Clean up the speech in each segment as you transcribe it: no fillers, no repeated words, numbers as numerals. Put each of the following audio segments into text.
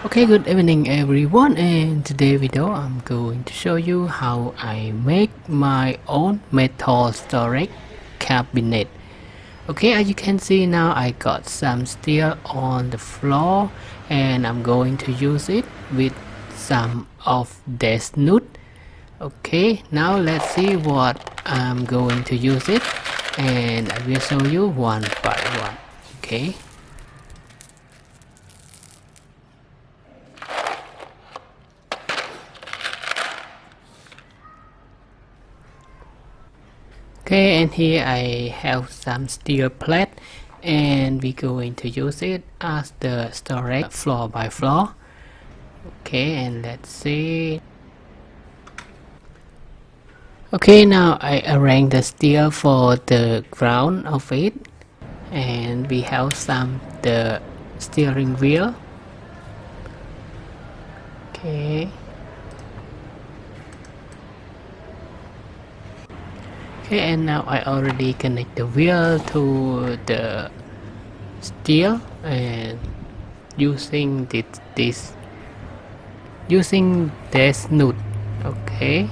Okay, good evening everyone, and today video I'm going to show you how I make my own metal storage cabinet. Okay, as you can see now I got some steel on the floor and I'm going to use it with some of this nut. Okay, now let's see what I'm going to use it, and I will show you one by one. Okay. Okay, and here I have some steel plate and we're going to use it as the storage floor by floor. Okay, and let's see. Okay, now I arrange the steel for the ground of it, and we have some the steering wheel. Okay. Okay, and now I already connect the wheel to the steel and using this nut. Okay.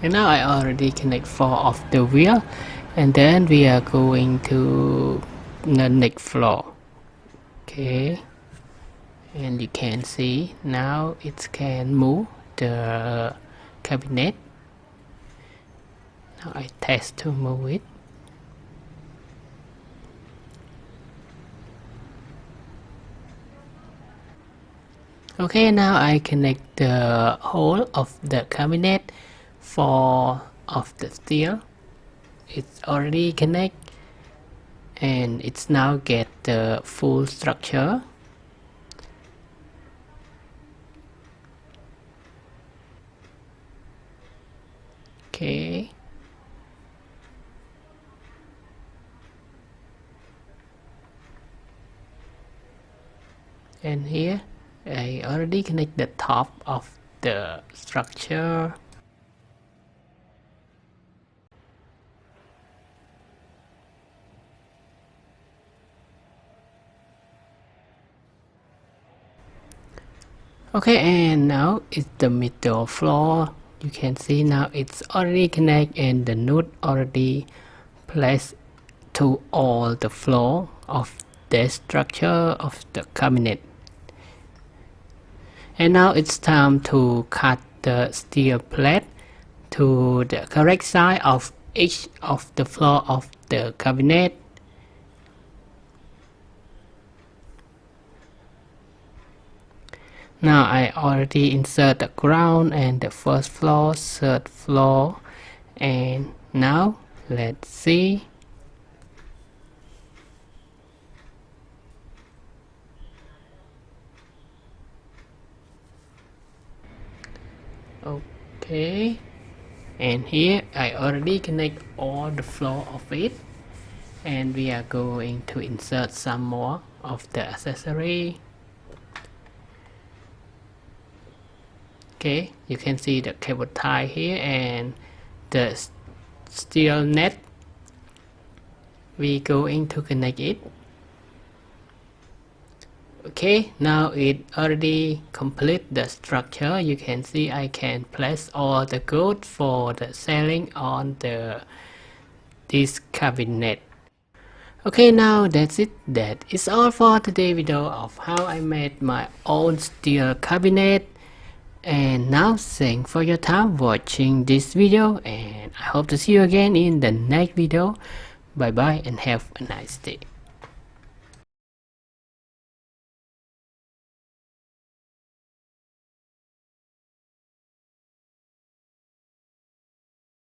And now I already connect 4 of the wheel, and then we are going to the next floor. Okay, and you can see now it can move the cabinet. Now I test to move it. Okay, now I connect the whole of the cabinet, 4 of the steel. It's already connect, and it's now get the full structure. Okay. And here I already connect the top of the structure. Okay, and now it's the middle floor. You can see now it's already connect and the nut already placed to all the floor of the structure of the cabinet. And now it's time to cut the steel plate to the correct size of each of the floor of the cabinet. Now I already insert the ground and the first floor, third floor, and now let's see. Okay, and here I already connect all the floor of it, and we are going to insert some more of the accessory. Okay, you can see the cable tie here and the steel net. We going to connect it. Okay, now it already complete the structure. You can see I can place all the code for the selling on this cabinet. Okay, now that's it. That is all for today's video of how I made my own steel cabinet. And now thanks for your time watching this video, and I hope to see you again in the next video. Bye bye and have a nice day.